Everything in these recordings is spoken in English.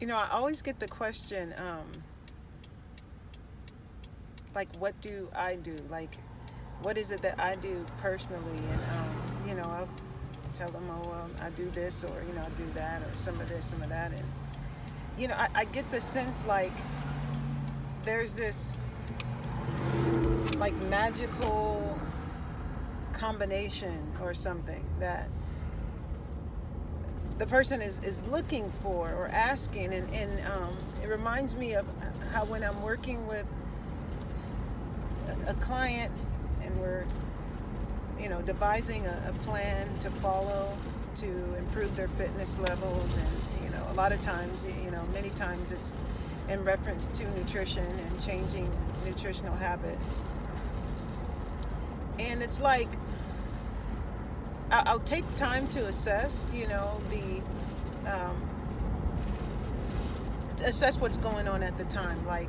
I always get the question, like, what do I do? Like, what is it that I do personally? And, I'll tell them, oh, well, I do this, or, I do that, or some of this, some of that. And, I get the sense like there's this, like, magical combination or something that the person is looking for or asking. And it reminds me of how when I'm working with a client and we're devising a plan to follow to improve their fitness levels. And a lot of times, many times it's in reference to nutrition and changing nutritional habits. And it's like I'll take time to assess, assess what's going on at the time, like,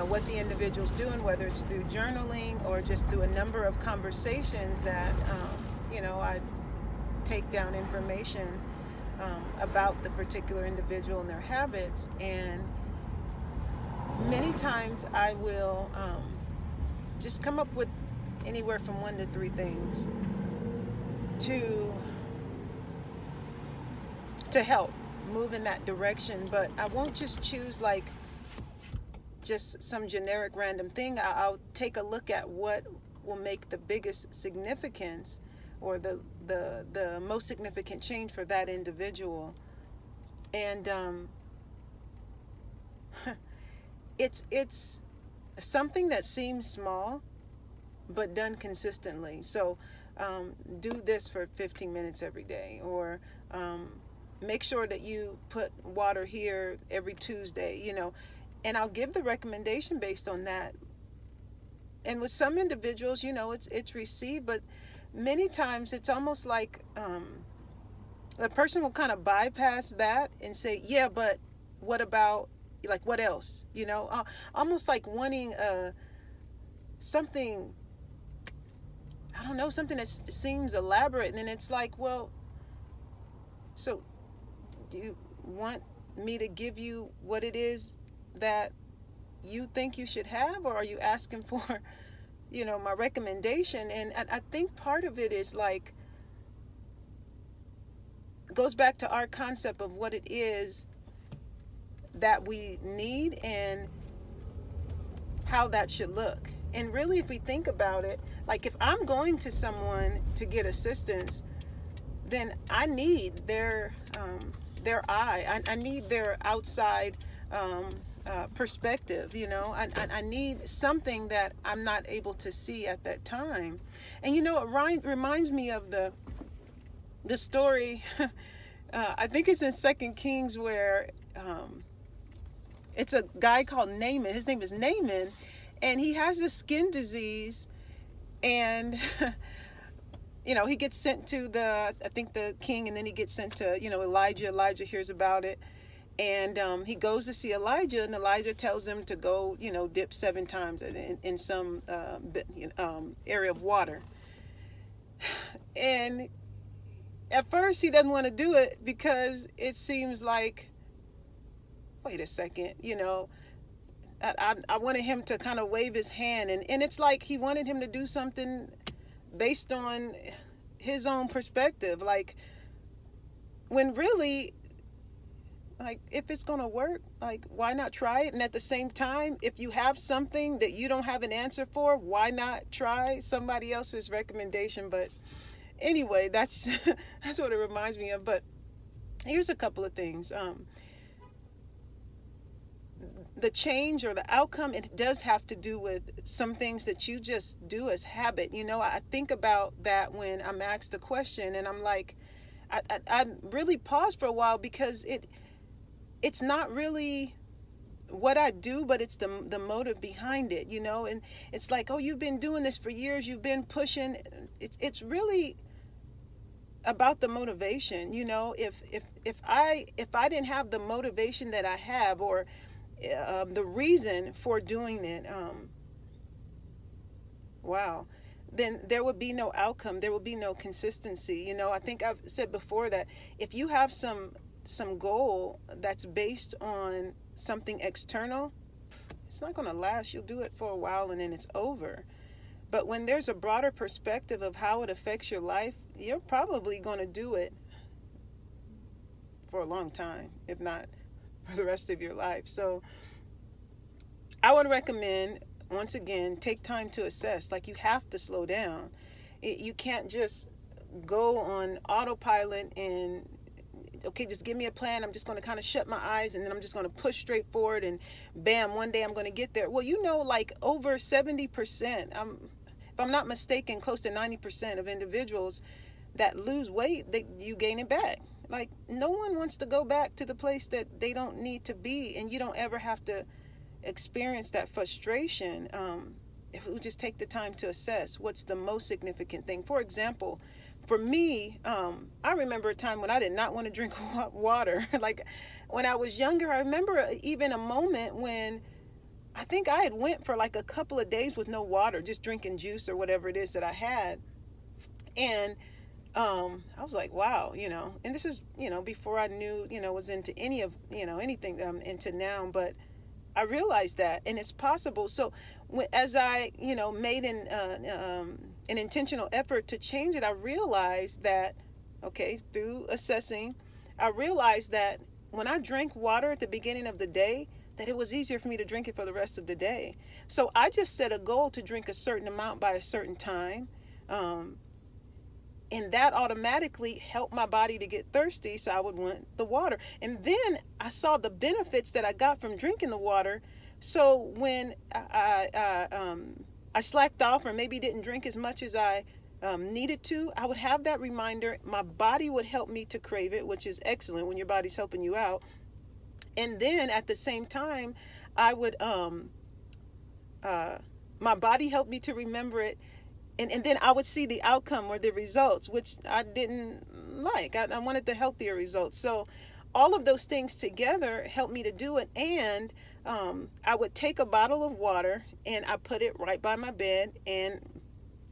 what the individual's doing, whether it's through journaling or just through a number of conversations that, I take down information about the particular individual and their habits. And many times I will just come up with anywhere from 1 to 3 things to help move in that direction. But I won't just choose like just some generic random thing. I'll take a look at what will make the biggest significance, or the most significant change for that individual. And it's something that seems small but done consistently. So do this for 15 minutes every day, or make sure that you put water here every Tuesday, and I'll give the recommendation based on that. And with some individuals, it's received, but many times it's almost like the person will kind of bypass that and say, yeah, but what about, like, what else? Almost like wanting something, I don't know, something that seems elaborate. And it's like, well, so do you want me to give you what it is that you think you should have, or are you asking for, my recommendation? And I think part of it is like, goes back to our concept of what it is that we need and how that should look. And really, if we think about it, like, if I'm going to someone to get assistance, then I need their eye. I need their outside perspective. I need something that I'm not able to see at that time. And it reminds me of the story. I think it's in 2 Kings, where it's a guy called Naaman. His name is Naaman, and he has this skin disease. And he gets sent to the king, and then he gets sent to Elijah. Elijah hears about it, and he goes to see Elijah, and Elijah tells him to go dip 7 times in some area of water. And at first he doesn't want to do it because it seems like, wait a second, I wanted him to kind of wave his hand, and it's like he wanted him to do something based on his own perspective, like, when really, like, if it's gonna work, like, why not try it? And at the same time, if you have something that you don't have an answer for, why not try somebody else's recommendation? But anyway, that's that's what it reminds me of. But here's a couple of things. The change or the outcome, it does have to do with some things that you just do as habit. I think about that when I'm asked a question, and I'm like, I really pause for a while, because it's not really what I do, but it's the motive behind it, and it's like, oh, you've been doing this for years, you've been pushing. It's really about the motivation. If I didn't have the motivation that I have, or the reason for doing it, wow, then there would be no outcome. There would be no consistency. I think I've said before that if you have some some goal that's based on something external, it's not going to last. You'll do it for a while and then it's over. But when there's a broader perspective of how it affects your life, you're probably going to do it for a long time, if not for the rest of your life. So I would recommend, once again, take time to assess. Like, you have to slow down. You can't just go on autopilot and, okay, just give me a plan. I'm just going to kind of shut my eyes and then I'm just going to push straight forward and bam, one day I'm going to get there. Well, like over 70%, if I'm not mistaken, close to 90% of individuals that lose weight, you gain it back. Like, no one wants to go back to the place that they don't need to be, and you don't ever have to experience that frustration if we just take the time to assess what's the most significant thing. For example, for me, I remember a time when I did not want to drink water. Like, when I was younger, I remember even a moment when I think I had went for like a couple of days with no water, just drinking juice or whatever it is that I had. And I was like, wow, and this is, before I knew, was into anything I'm into now. But I realized that, and it's possible. So as I, made an intentional effort to change it, I realized that, okay, through assessing, I realized that when I drank water at the beginning of the day, that it was easier for me to drink it for the rest of the day. So I just set a goal to drink a certain amount by a certain time. And that automatically helped my body to get thirsty, so I would want the water. And then I saw the benefits that I got from drinking the water. So when I slacked off or maybe didn't drink as much as I needed to, I would have that reminder. My body would help me to crave it, which is excellent when your body's helping you out. And then at the same time, I would, my body helped me to remember it. And then I would see the outcome or the results, which I didn't like. I wanted the healthier results. So all of those things together helped me to do it. And I would take a bottle of water and I put it right by my bed, and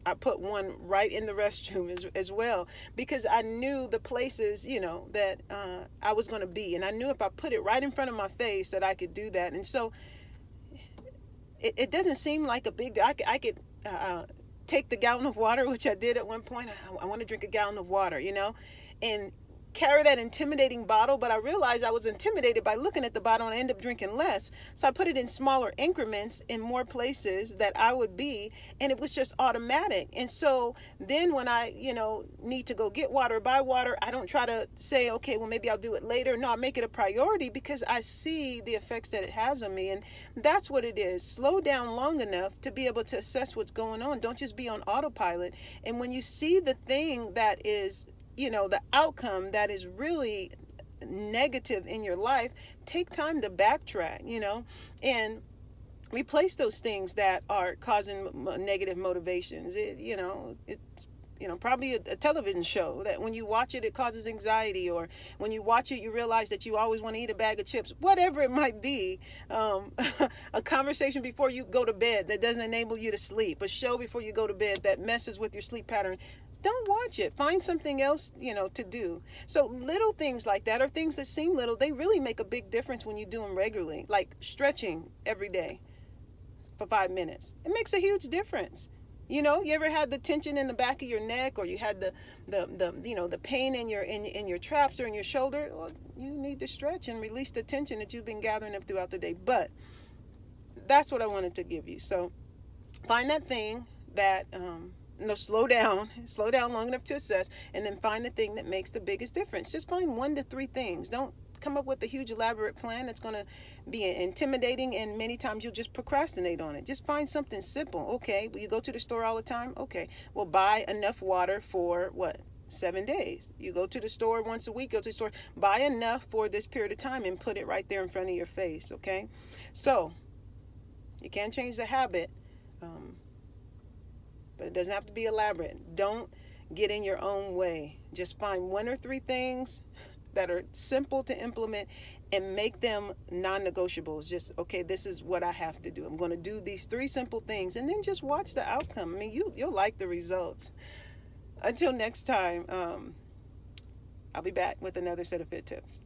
I put one right in the restroom as well, because I knew the places, that I was going to be. And I knew if I put it right in front of my face that I could do that. And so it doesn't seem like a big deal. I could take the gallon of water, which I did at one point. I want to drink a gallon of water, and carry that intimidating bottle. But I realized I was intimidated by looking at the bottle and I ended up drinking less. So I put it in smaller increments in more places that I would be, and it was just automatic. And so then when I, need to go get water, buy water, I don't try to say, okay, well, maybe I'll do it later. No, I make it a priority because I see the effects that it has on me. And that's what it is. Slow down long enough to be able to assess what's going on. Don't just be on autopilot. And when you see the thing that is, the outcome that is really negative in your life, take time to backtrack, and replace those things that are causing negative motivations. It's probably a television show that when you watch it, it causes anxiety, or when you watch it, you realize that you always want to eat a bag of chips, whatever it might be. A conversation before you go to bed that doesn't enable you to sleep, a show before you go to bed that messes with your sleep pattern. Don't watch it. Find something else, to do. So little things like that, or things that seem little, they really make a big difference when you do them regularly. Like stretching every day for 5 minutes. It makes a huge difference. You ever had the tension in the back of your neck, or you had the pain in your traps or in your shoulder? Well, you need to stretch and release the tension that you've been gathering up throughout the day. But that's what I wanted to give you. So find that thing that slow down long enough to assess, and then find the thing that makes the biggest difference. Just find 1 to 3 things. Don't come up with a huge elaborate plan that's going to be intimidating, and many times you'll just procrastinate on it. Just find something simple. Okay, well, you go to the store all the time. Okay, well, buy enough water for 7 days. You go to the store once a week, go to the store, buy enough for this period of time and put it right there in front of your face. Okay, so you can't change the habit, but it doesn't have to be elaborate. Don't get in your own way. Just find 1 or 3 things that are simple to implement and make them non-negotiables. Just, okay, this is what I have to do. I'm going to do these 3 simple things, and then just watch the outcome. I mean, you'll like the results. Until next time, I'll be back with another set of fit tips.